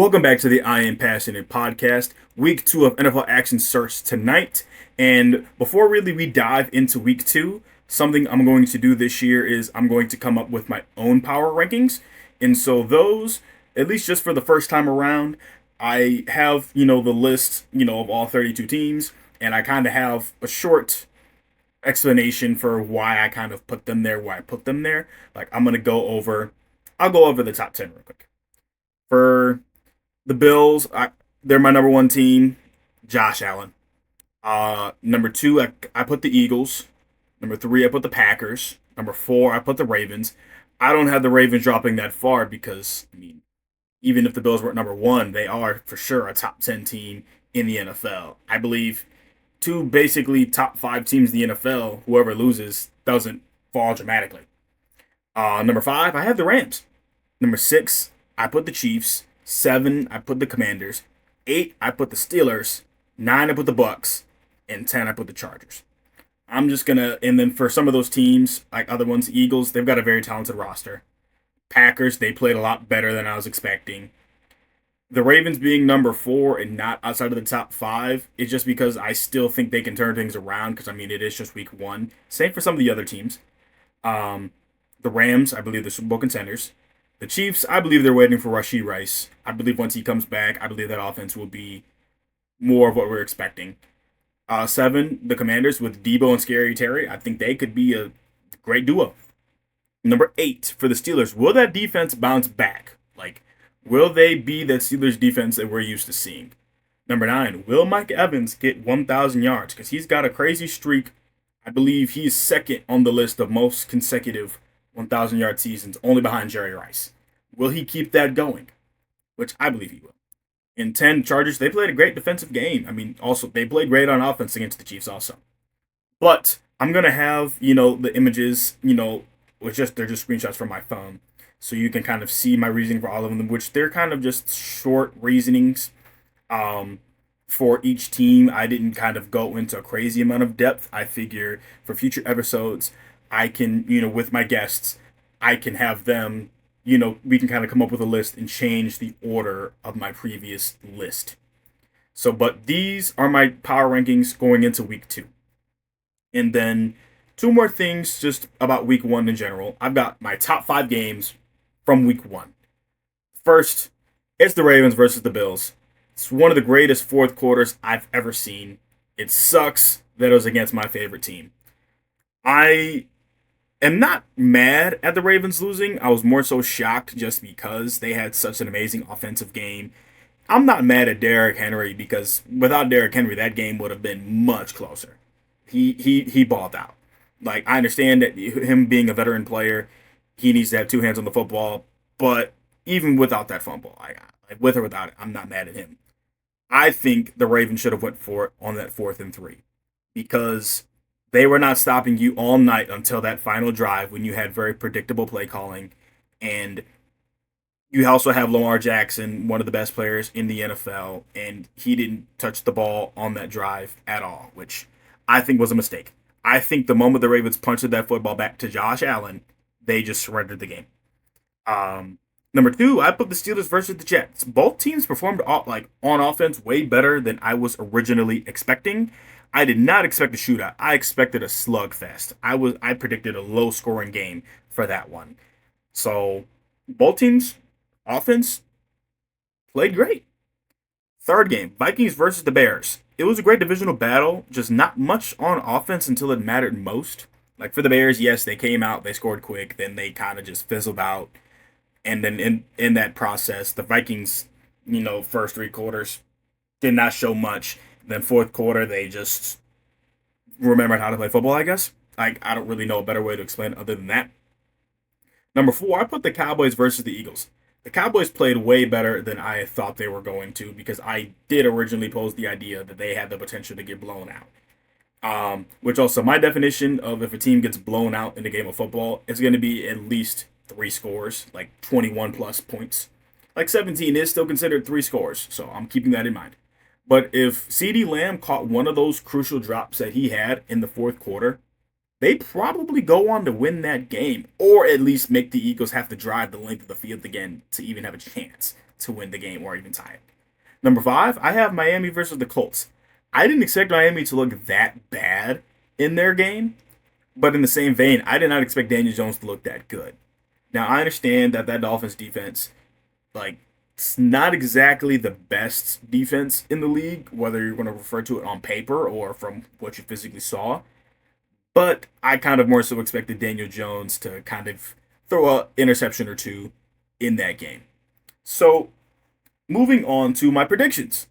Welcome back to the I Am Passionate podcast. Week 2 of NFL Action starts tonight. And before really we dive into week 2, something I'm going to do this year is I'm going to come up with my own power rankings. And so those, at least just for the first time around, I have, the list, of all 32 teams. And I kind of have a short explanation for why I kind of put them there, why I put them there. Like I'll go over the top 10 real quick. For the Bills, they're my number one team. Josh Allen. Number two, I put the Eagles. Number three, I put the Packers. Number four, I put the Ravens. I don't have the Ravens dropping that far because, even if the Bills were at number one, they are for sure a top 10 team in the NFL. I believe two basically top five teams in the NFL, whoever loses doesn't fall dramatically. Number five, I have the Rams. Number six, I put the Chiefs. Seven, I put the Commanders. Eight, I put the Steelers. Nine, I put the Bucks. And 10, I put the Chargers. And then for some of those teams, like other ones, Eagles, they've got a very talented roster. Packers, they played a lot better than I was expecting. The Ravens being number four and not outside of the top five is just because I still think they can turn things around because, it is just week one. Same for some of the other teams. The Rams, I believe they're Super Bowl contenders. The Chiefs, I believe they're waiting for Rashee Rice. I believe once he comes back, I believe that offense will be more of what we're expecting. Seven, the Commanders with Debo and Scary Terry. I think they could be a great duo. Number eight, for the Steelers, will that defense bounce back? Will they be that Steelers defense that we're used to seeing? Number nine, will Mike Evans get 1,000 yards? Because he's got a crazy streak. I believe he is second on the list of most consecutive 1,000-yard seasons, only behind Jerry Rice. Will he keep that going? Which I believe he will. In 10, Chargers, they played a great defensive game. Also, they played great on offense against the Chiefs also. But I'm going to have, the images, they're just screenshots from my phone. So you can kind of see my reasoning for all of them, which they're kind of just short reasonings for each team. I didn't kind of go into a crazy amount of depth. I figure for future episodes, I can, with my guests, I can have them, we can kind of come up with a list and change the order of my previous list. So, but these are my power rankings going into week 2. And then two more things just about week 1 in general. I've got my top 5 games from week 1. First, it's the Ravens versus the Bills. It's one of the greatest fourth quarters I've ever seen. It sucks that it was against my favorite team. I am not mad at the Ravens losing. I was more so shocked just because they had such an amazing offensive game. I'm not mad at Derrick Henry because without Derrick Henry, that game would have been much closer. He balled out. I understand that him being a veteran player, he needs to have two hands on the football. But even without that fumble, with or without it, I'm not mad at him. I think the Ravens should have went for it on that 4th and 3 because they were not stopping you all night until that final drive when you had very predictable play calling. And you also have Lamar Jackson, one of the best players in the NFL, and he didn't touch the ball on that drive at all, which I think was a mistake. I think the moment the Ravens punched that football back to Josh Allen, they just surrendered the game. Number 2, I put the Steelers versus the Jets. Both teams performed on offense way better than I was originally expecting. I did not expect a shootout. I expected a slugfest. I predicted a low-scoring game for that one. So both teams, offense, played great. Third game, Vikings versus the Bears. It was a great divisional battle, just not much on offense until it mattered most. For the Bears, yes, they came out, they scored quick, then they kind of just fizzled out. And then in that process, the Vikings, first 3 quarters did not show much. Then fourth quarter, they just remembered how to play football, I guess. I don't really know a better way to explain it other than that. Number 4, I put the Cowboys versus the Eagles. The Cowboys played way better than I thought they were going to because I did originally pose the idea that they had the potential to get blown out. Which also, my definition of if a team gets blown out in a game of football, it's going to be at least 3 scores, 21 plus points. 17 is still considered 3 scores, so I'm keeping that in mind. But if CeeDee Lamb caught one of those crucial drops that he had in the fourth quarter, they probably go on to win that game, or at least make the Eagles have to drive the length of the field again to even have a chance. to win the game or even tie it. Number five, I have Miami versus the Colts. I didn't expect Miami to look that bad in their game, but in the same vein, I did not expect Daniel Jones to look that good. Now I understand that Dolphins defense, like, it's not exactly the best defense in the league, whether you're going to refer to it on paper or from what you physically saw. But I kind of more so expected Daniel Jones to kind of throw an interception or two in that game. So moving on to my predictions.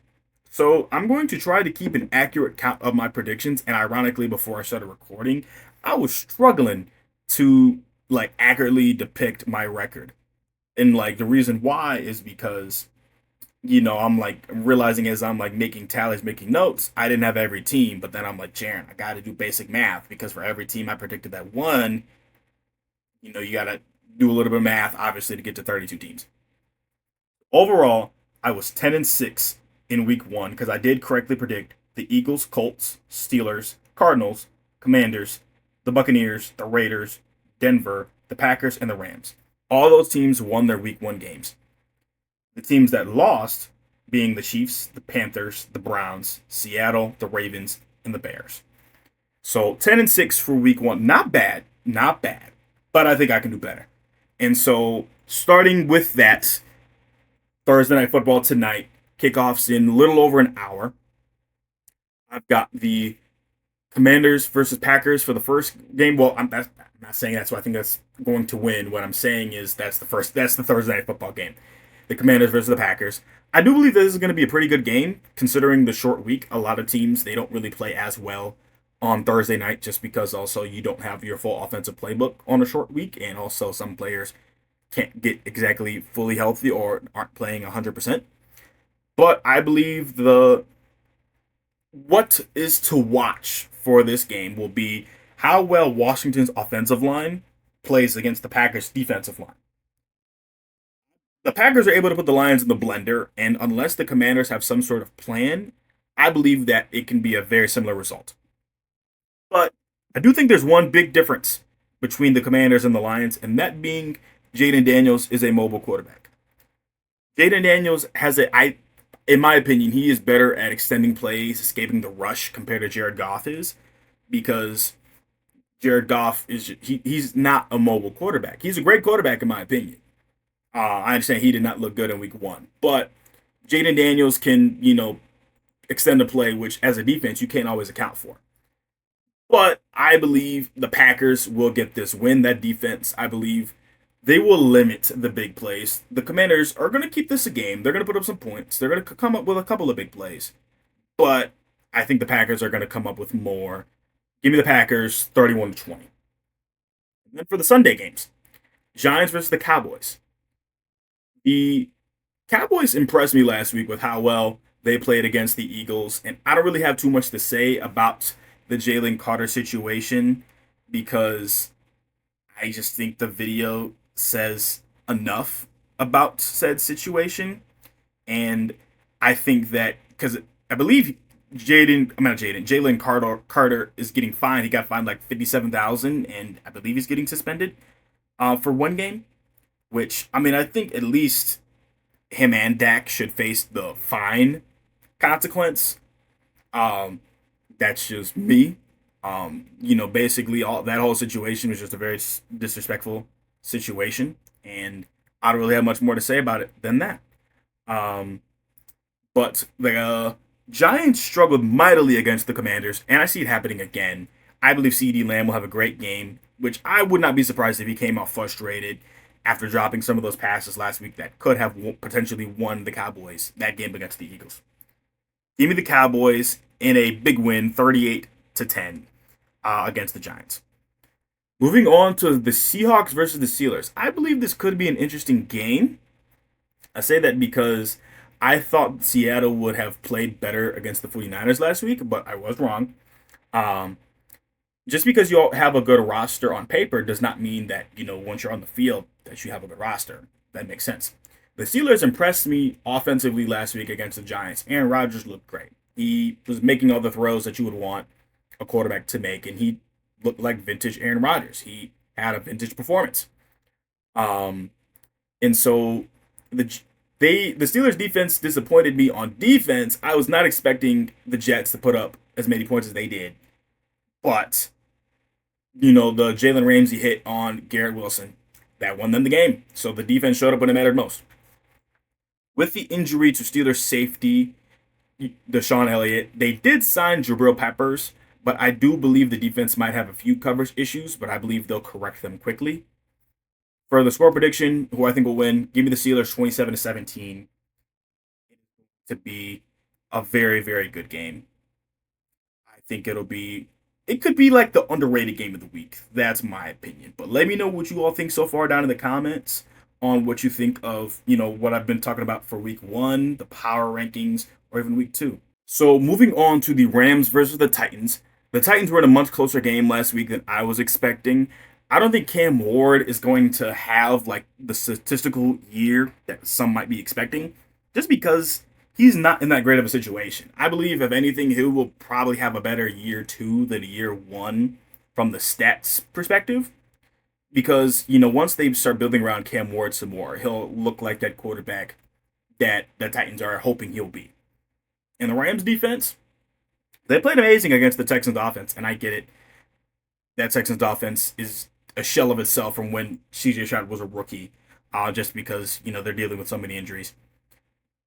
So I'm going to try to keep an accurate count of my predictions. And ironically, before I started recording, I was struggling to like accurately depict my record. And like the reason why is because I'm like realizing as I'm like making tallies, making notes, I didn't have every team, but then I'm like, Jaren, I got to do basic math because for every team I predicted that won, you got to do a little bit of math, obviously, to get to 32 teams. Overall, I was 10-6 in week one because I did correctly predict the Eagles, Colts, Steelers, Cardinals, Commanders, the Buccaneers, the Raiders, Denver, the Packers, and the Rams. All those teams won their week one games. The teams that lost being the Chiefs, the Panthers, the Browns, Seattle, the Ravens, and the Bears. So 10-6 for week one. Not bad. Not bad. But I think I can do better. And so starting with that, Thursday Night Football tonight, kickoffs in a little over an hour. I've got the Commanders versus Packers for the first game. Well, I'm not saying that's what I think that's going to win. What I'm saying is that's the Thursday Night Football game. The Commanders versus the Packers. I do believe this is going to be a pretty good game considering the short week. A lot of teams, they don't really play as well on Thursday night just because also you don't have your full offensive playbook on a short week, and also some players can't get exactly fully healthy or aren't playing 100%. But I believe what is to watch for this game will be how well Washington's offensive line plays against the Packers' defensive line. The Packers are able to put the Lions in the blender, and unless the Commanders have some sort of plan, I believe that it can be a very similar result. But I do think there's one big difference between the Commanders and the Lions, and that being Jaden Daniels is a mobile quarterback. Jaden Daniels in my opinion, he is better at extending plays, escaping the rush compared to Jared Goff is, because Jared Goff he's not a mobile quarterback. He's a great quarterback in my opinion. I understand he did not look good in week one, but Jaden Daniels can, extend the play, which as a defense you can't always account for. But I believe the Packers will get this win. That defense, I believe, they will limit the big plays. The Commanders are going to keep this a game. They're going to put up some points. They're going to come up with a couple of big plays. But I think the Packers are going to come up with more. Give me the Packers 31-20. And then for the Sunday games, Giants versus the Cowboys. The Cowboys impressed me last week with how well they played against the Eagles, and I don't really have too much to say about the Jalen Carter situation because I just think the video says enough about said situation, and I think that because I believe Jalen Carter is getting fined. He got fined like 57,000, and I believe he's getting suspended for one game. Which, I think at least him and Dak should face the fine consequence. That's just me. Basically all that whole situation was just a very disrespectful situation, and I don't really have much more to say about it than that. But the Giants struggled mightily against the Commanders, and I see it happening again. I believe CeeDee Lamb will have a great game, which I would not be surprised if he came out frustrated after dropping some of those passes last week that could have potentially won the Cowboys that game against the Eagles. Give me the Cowboys in a big win, 38-10 against the Giants. Moving on to the Seahawks versus the Steelers. I believe this could be an interesting game. I say that because I thought Seattle would have played better against the 49ers last week, but I was wrong. Just because you all have a good roster on paper does not mean that, once you're on the field, that you have a good roster. That makes sense. The Steelers impressed me offensively last week against the Giants. Aaron Rodgers looked great. He was making all the throws that you would want a quarterback to make, and he looked like vintage Aaron Rodgers. He had a vintage performance. And so they the Steelers defense disappointed me on defense. I was not expecting the Jets to put up as many points as they did, but the Jalen Ramsey hit on Garrett Wilson that won them the game. So the defense showed up when it mattered most. With the injury to Steelers safety Deshaun Elliott, they did sign Jabril Peppers, but I do believe the defense might have a few coverage issues, but I believe they'll correct them quickly. For the score prediction, who I think will win, give me the Steelers 27-17 to be a very, very good game. I think it could be like the underrated game of the week. That's my opinion. But let me know what you all think so far down in the comments on what you think of, what I've been talking about for week 1, the power rankings, or even week 2. So moving on to the Rams versus the Titans. The Titans were in a much closer game last week than I was expecting. I don't think Cam Ward is going to have like the statistical year that some might be expecting, just because he's not in that great of a situation. I believe, if anything, he will probably have a better year 2 than year 1 from the stats perspective. Because, once they start building around Cam Ward some more, he'll look like that quarterback that the Titans are hoping he'll be. And the Rams defense, they played amazing against the Texans offense, and I get it. That Texans offense is a shell of itself from when CJ Stroud was a rookie, just because, they're dealing with so many injuries.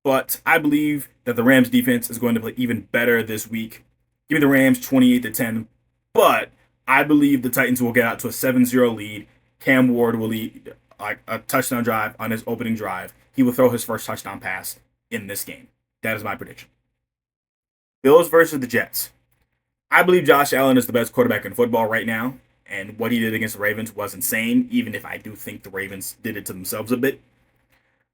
But I believe that the Rams defense is going to play even better this week. Give me the Rams 28-10, but I believe the Titans will get out to a 7-0 lead. Cam Ward will lead a touchdown drive on his opening drive. He will throw his first touchdown pass in this game. That is my prediction. Bills versus the Jets. I believe Josh Allen is the best quarterback in football right now, and what he did against the Ravens was insane, even if I do think the Ravens did it to themselves a bit.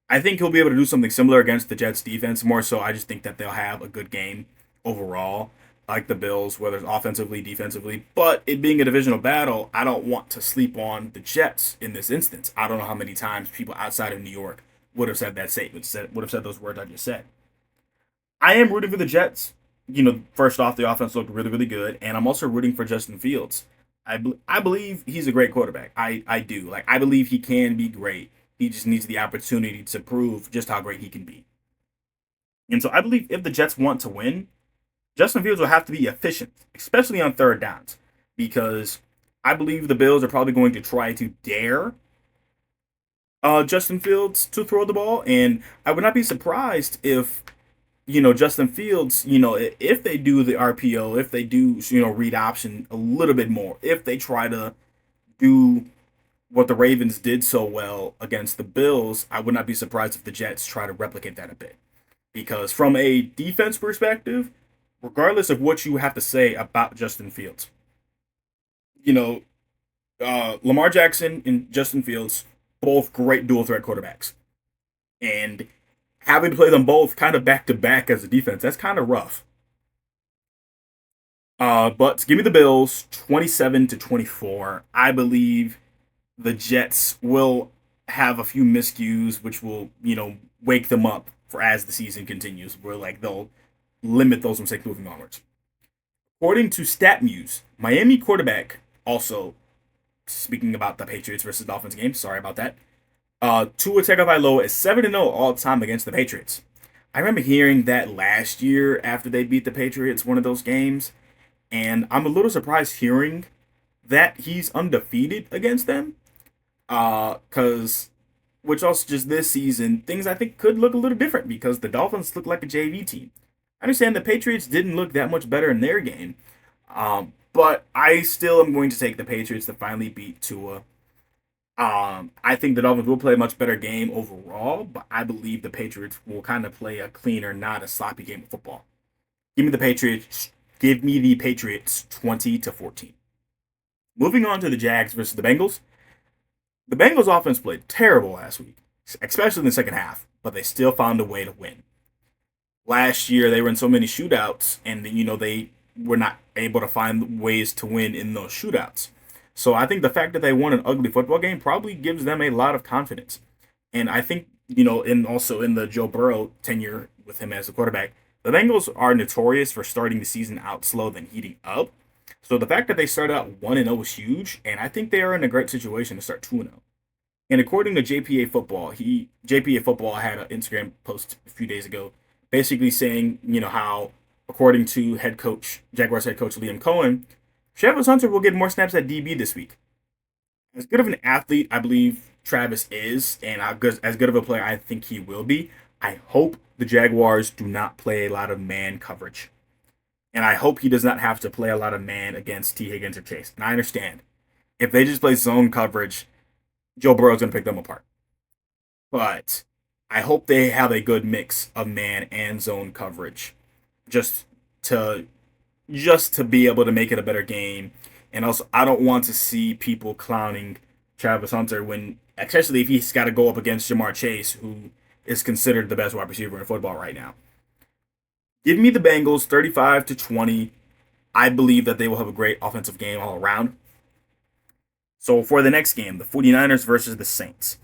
I think he'll be able to do something similar against the Jets defense. More so, I just think that they'll have a good game overall, like the Bills, whether it's offensively, defensively. But it being a divisional battle, I don't want to sleep on the Jets in this instance. I don't know how many times people outside of New York would have said that statement, would have said those words I just said. I am rooting for the Jets. First off, the offense looked really, really good, and I'm also rooting for Justin Fields. I believe he's a great quarterback. I do. I believe he can be great. He just needs the opportunity to prove just how great he can be. And so I believe if the Jets want to win, Justin Fields will have to be efficient, especially on third downs, because I believe the Bills are probably going to try to dare Justin Fields to throw the ball, and I would not be surprised if Justin Fields, if they do the RPO, if they do, read option a little bit more, if they try to do what the Ravens did so well against the Bills, I would not be surprised if the Jets try to replicate that a bit. Because from a defense perspective, regardless of what you have to say about Justin Fields, Lamar Jackson and Justin Fields, both great dual threat quarterbacks. And having to play them both kind of back to back as a defense, that's kind of rough. But give me the Bills 27-24. I believe the Jets will have a few miscues, which will, wake them up for as the season continues, where they'll limit those mistakes moving onwards. According to StatMuse, Miami quarterback, also speaking about the Patriots versus Dolphins game, sorry about that. Tua Tagovailoa is 7-0 all time against the Patriots. I remember hearing that last year after they beat the Patriots, one of those games, and I'm a little surprised hearing that he's undefeated against them. Which also just this season, things I think could look a little different because the Dolphins look like a JV team. I understand the Patriots didn't look that much better in their game, but I still am going to take the Patriots to finally beat Tua. I think the Dolphins will play a much better game overall, but I believe the Patriots will kind of play a cleaner, not a sloppy game of football. Give me the Patriots 20-14. Moving on to the Jags versus the Bengals. The Bengals offense played terrible last week, especially in the second half, but they still found a way to win. Last year, they were in so many shootouts, and they were not able to find ways to win in those shootouts. So I think the fact that they won an ugly football game probably gives them a lot of confidence. And I think, also in the Joe Burrow tenure with him as a quarterback, the Bengals are notorious for starting the season out slow, then heating up. So the fact that they started out 1-0 is huge, and I think they are in a great situation to start 2-0. And according to JPA Football had an Instagram post a few days ago, basically saying, how according to Jaguars head coach Liam Cohen, Travis Hunter will get more snaps at DB this week. As good of an athlete, I believe Travis is, and as good of a player I think he will be. I hope the Jaguars do not play a lot of man coverage. And I hope he does not have to play a lot of man against T. Higgins or Chase. And I understand. If they just play zone coverage, Joe Burrow's going to pick them apart. But I hope they have a good mix of man and zone coverage just to be able to make it a better game. And also, I don't want to see people clowning Travis Hunter when, especially if he's got to go up against Jamar Chase, who is considered the best wide receiver in football right now. Give me the Bengals 35-20. I believe that they will have a great offensive game all around. So for the next game, the 49ers versus the Saints.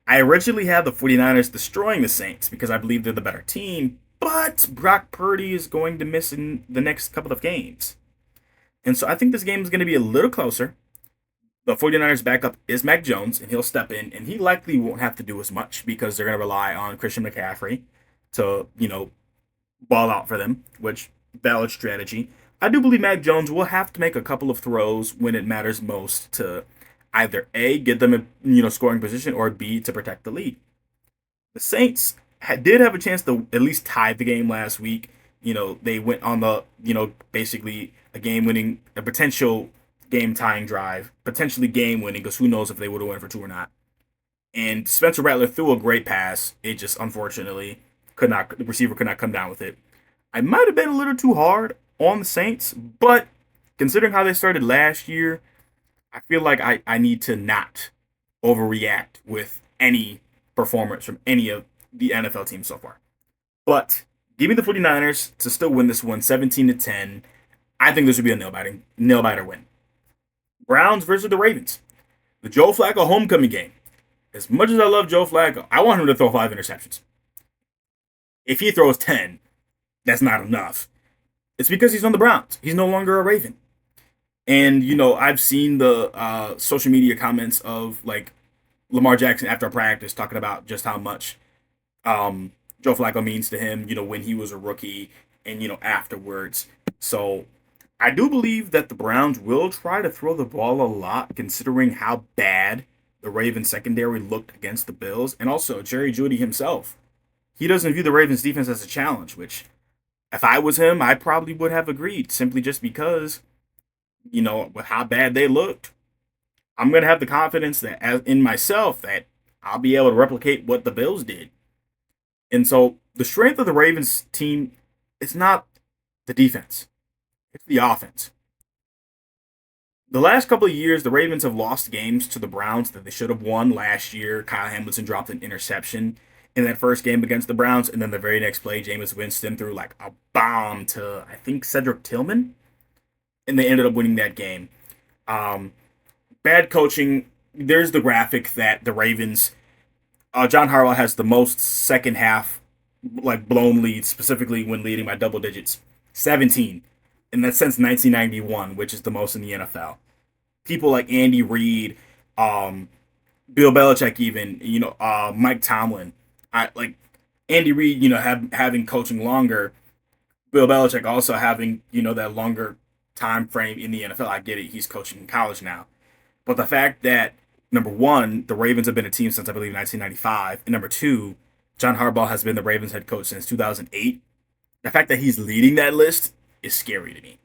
I originally had the 49ers destroying the Saints because I believe they're the better team, but Brock Purdy is going to miss in the next couple of games. And so I think this game is going to be a little closer. The 49ers backup is Mac Jones, and he'll step in, and he likely won't have to do as much because they're going to rely on Christian McCaffrey to, ball out for them, which valid strategy. I do believe Mac Jones will have to make a couple of throws when it matters most to either A, get them in scoring position, or B, to protect the lead. The Saints did have a chance to at least tie the game last week. They went on the basically a potential game tying drive, potentially game winning, because who knows if they would have won for two or not. And Spencer Rattler threw a great pass. It just unfortunately the receiver could not come down with it. I might have been a little too hard on the Saints, but considering how they started last year, I feel like I need to not overreact with any performance from any of the NFL teams so far. But give me the 49ers to still win this one 17-10. I think this would be a nail biter win. Browns versus the Ravens. The Joe Flacco homecoming game. As much as I love Joe Flacco, I want him to throw 5 interceptions. If he throws 10, that's not enough. It's because he's on the Browns. He's no longer a Raven. And, I've seen the social media comments of, like, Lamar Jackson after practice talking about just how much Joe Flacco means to him, when he was a rookie and, afterwards. So I do believe that the Browns will try to throw the ball a lot, considering how bad the Ravens secondary looked against the Bills. And also, Jerry Jeudy himself. He doesn't view the Ravens defense as a challenge, which, if I was him, I probably would have agreed, simply just because, with how bad they looked. I'm going to have the confidence in myself that I'll be able to replicate what the Bills did. And so the strength of the Ravens team is not the defense. It's the offense. The last couple of years, the Ravens have lost games to the Browns that they should have won. Last year, Kyle Hamilton dropped an interception in that first game against the Browns, and then the very next play, Jameis Winston threw like a bomb to, I think, Cedric Tillman, and they ended up winning that game. Bad coaching. There's the graphic that the Ravens, John Harbaugh has the most second half like blown leads, specifically when leading by double digits, 17, and that's since 1991, which is the most in the NFL. People like Andy Reid, Bill Belichick, even Mike Tomlin. I like Andy Reid, having coaching longer. Bill Belichick also having that longer time frame in the NFL. I get it; he's coaching in college now, but the fact that number one, the Ravens have been a team since I believe 1995, and number two, John Harbaugh has been the Ravens head coach since 2008. The fact that he's leading that list is scary to me.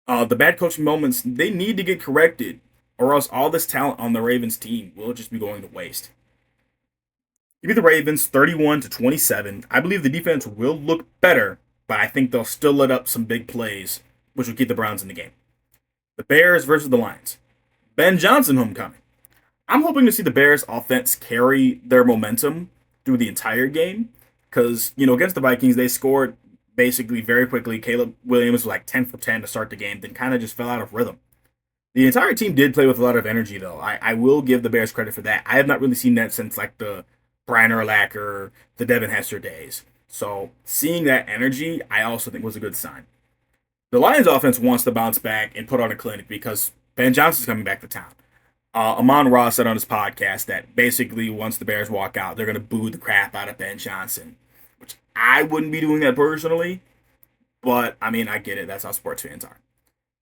The bad coaching moments, they need to get corrected, or else all this talent on the Ravens team will just be going to waste. Give me the Ravens 31-27. I believe the defense will look better, but I think they'll still let up some big plays, which will keep the Browns in the game. The Bears versus the Lions. Ben Johnson homecoming. I'm hoping to see the Bears offense carry their momentum through the entire game because, against the Vikings, they scored basically very quickly. Caleb Williams was like 10 for 10 to start the game, then kind of just fell out of rhythm. The entire team did play with a lot of energy, though. I will give the Bears credit for that. I have not really seen that since like the Brian Urlacher, the Devin Hester days. So seeing that energy, I also think was a good sign. The Lions offense wants to bounce back and put on a clinic because Ben Johnson's coming back to town. Amon Ross said on his podcast that basically once the Bears walk out, they're going to boo the crap out of Ben Johnson, which I wouldn't be doing that personally, but I mean, I get it. That's how sports fans are.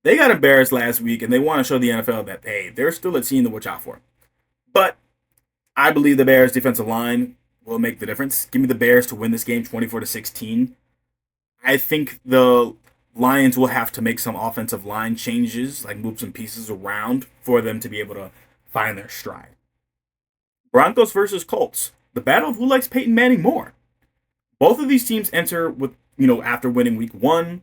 They got embarrassed last week, and they want to show the NFL that, hey, they're still a team to watch out for. But I believe the Bears' defensive line will make the difference. Give me the Bears to win this game 24-16. I think the Lions will have to make some offensive line changes, like move some pieces around for them to be able to find their stride. Broncos versus Colts. The battle of who likes Peyton Manning more. Both of these teams enter with, after winning week one,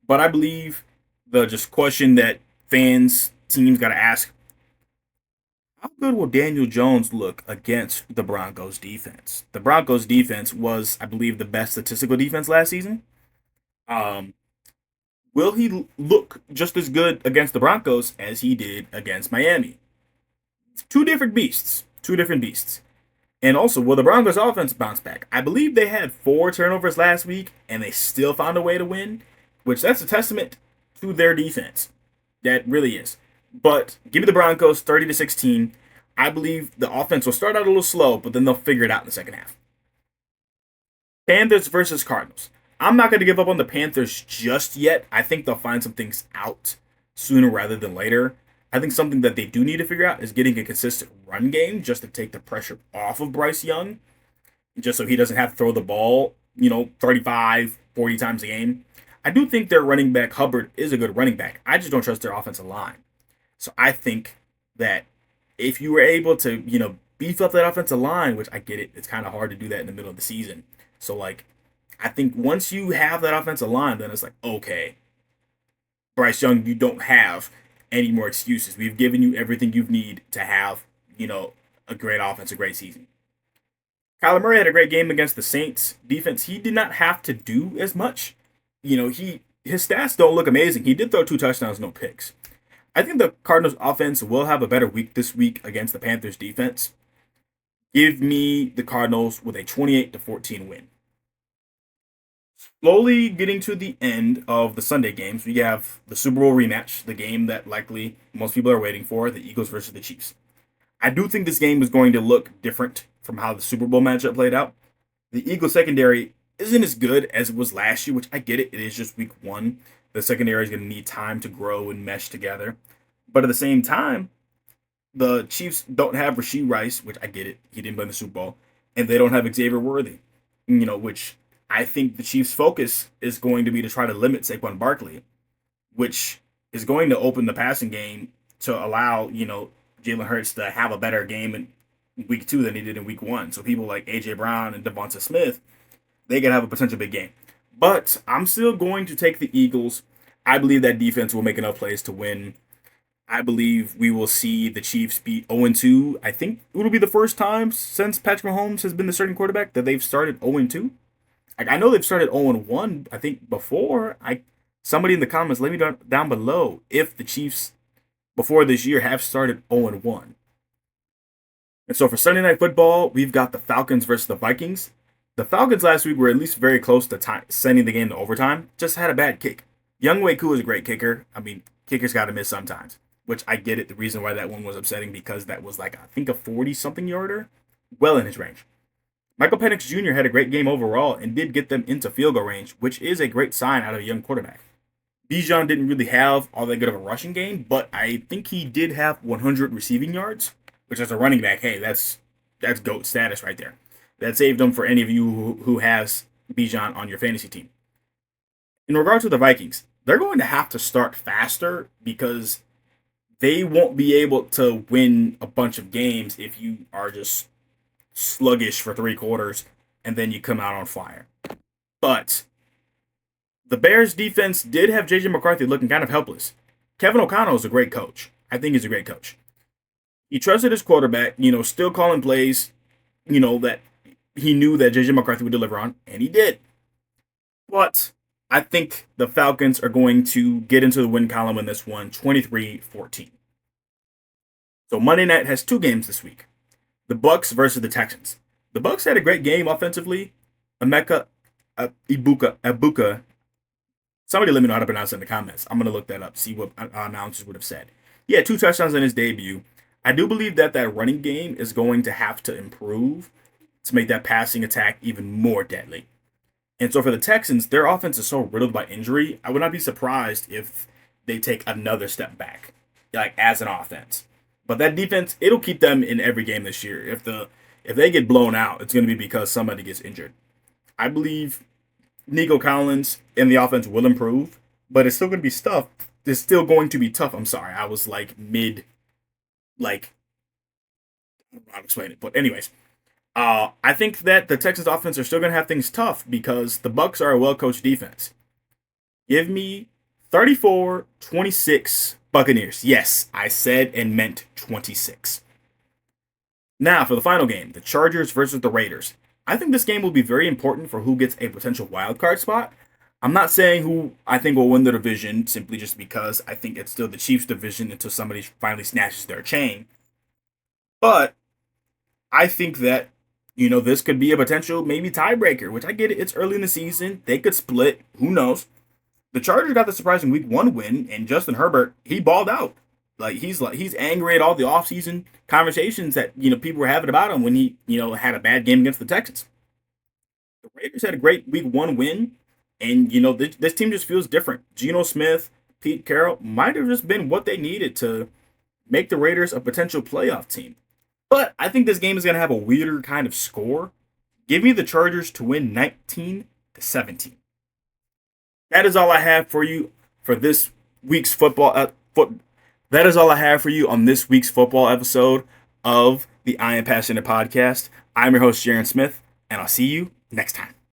but I believe the just question that teams got to ask, how good will Daniel Jones look against the Broncos defense? The Broncos defense was, I believe, the best statistical defense last season. Um, will he look just as good against the Broncos as he did against Miami? Two different beasts. Two different beasts. And also, will the Broncos offense bounce back? I believe they had 4 turnovers last week, and they still found a way to win, which that's a testament to their defense. That really is. But give me the Broncos 30-16. I believe the offense will start out a little slow, but then they'll figure it out in the second half. Panthers versus Cardinals. I'm not going to give up on the Panthers just yet. I think they'll find some things out sooner rather than later. I think something that they do need to figure out is getting a consistent run game just to take the pressure off of Bryce Young, just so he doesn't have to throw the ball, 35, 40 times a game. I do think their running back, Hubbard, is a good running back. I just don't trust their offensive line. So I think that if you were able to, beef up that offensive line, which I get it, it's kind of hard to do that in the middle of the season. So, I think once you have that offensive line, then it's like, okay, Bryce Young, you don't have any more excuses. We've given you everything you need to have, a great offense, a great season. Kyler Murray had a great game against the Saints defense. He did not have to do as much. His stats don't look amazing. He did throw 2 touchdowns, no picks. I think the Cardinals offense will have a better week this week against the Panthers defense. Give me the Cardinals with a 28-14 win. Slowly getting to the end of the Sunday games, we have the Super Bowl rematch, the game that likely most people are waiting for, the Eagles versus the Chiefs. I do think this game is going to look different from how the Super Bowl matchup played out. The Eagles secondary isn't as good as it was last year, which I get it. It is just week one. The secondary is going to need time to grow and mesh together. But at the same time, the Chiefs don't have Rashee Rice, which I get it. He didn't play in the Super Bowl. And they don't have Xavier Worthy, which I think the Chiefs' focus is going to be to try to limit Saquon Barkley, which is going to open the passing game to allow, Jalen Hurts to have a better game in week 2 than he did in week 1. So people like A.J. Brown and Devonta Smith, they can have a potential big game. But I'm still going to take the Eagles. I believe that defense will make enough plays to win. I believe we will see the Chiefs beat 0-2. I think it will be the first time since Patrick Mahomes has been the starting quarterback that they've started 0-2. I know they've started 0-1, I think, before. Somebody in the comments, let me down below if the Chiefs before this year have started 0-1. And so for Sunday Night Football, we've got the Falcons versus the Vikings. The Falcons last week were at least very close to sending the game to overtime. Just had a bad kick. Younghoe Koo is a great kicker. I mean, kickers got to miss sometimes, which I get it. The reason why that one was upsetting because that was I think a 40-something yarder, well in his range. Michael Penix Jr. had a great game overall and did get them into field goal range, which is a great sign out of a young quarterback. Bijan didn't really have all that good of a rushing game, but I think he did have 100 receiving yards, which as a running back, hey, that's GOAT status right there. That saved him for any of you who has Bijan on your fantasy team. In regard to the Vikings, they're going to have to start faster because they won't be able to win a bunch of games if you are just sluggish for 3 quarters and then you come out on fire. But the Bears defense did have J.J. McCarthy looking kind of helpless. Kevin O'Connell is a great coach. I think he's a great coach. He trusted his quarterback, still calling plays, that he knew that J.J. McCarthy would deliver on, and he did. But I think the Falcons are going to get into the win column in this one, 23-14. So Monday night has 2 games this week. The Bucks versus the Texans. The Bucks had a great game offensively. Emeka Ibuka. Somebody let me know how to pronounce it in the comments. I'm going to look that up, see what announcers would have said. He had 2 touchdowns in his debut. I do believe that that running game is going to have to improve to make that passing attack even more deadly. And so for the Texans, their offense is so riddled by injury. I would not be surprised if they take another step back, like as an offense. But that defense, it'll keep them in every game this year. If they get blown out, it's going to be because somebody gets injured. I believe Nico Collins and the offense will improve, but it's still going to be tough. It's still going to be tough. I'm sorry, I was like mid, like I don't know how to explain it, but anyways, I think that the Texans offense are still going to have things tough because the Bucks are a well-coached defense. Give me 34-26 Buccaneers. Yes, I said and meant 26. Now, for the final game, the Chargers versus the Raiders. I think this game will be very important for who gets a potential wild card spot. I'm not saying who I think will win the division simply just because I think it's still the Chiefs' division until somebody finally snatches their chain. But I think that, this could be a potential maybe tiebreaker, which I get it. It's early in the season. They could split. Who knows? The Chargers got the surprising week 1 win, and Justin Herbert, he balled out. He's angry at all the offseason conversations that, people were having about him when he, had a bad game against the Texans. The Raiders had a great week 1 win, and, this team just feels different. Geno Smith, Pete Carroll might have just been what they needed to make the Raiders a potential playoff team. But I think this game is going to have a weirder kind of score. Give me the Chargers to win 19-17. That is all I have for you for this week's That is all I have for you on this week's football episode of the I Am Passionate podcast. I'm your host, Jaren Smith, and I'll see you next time.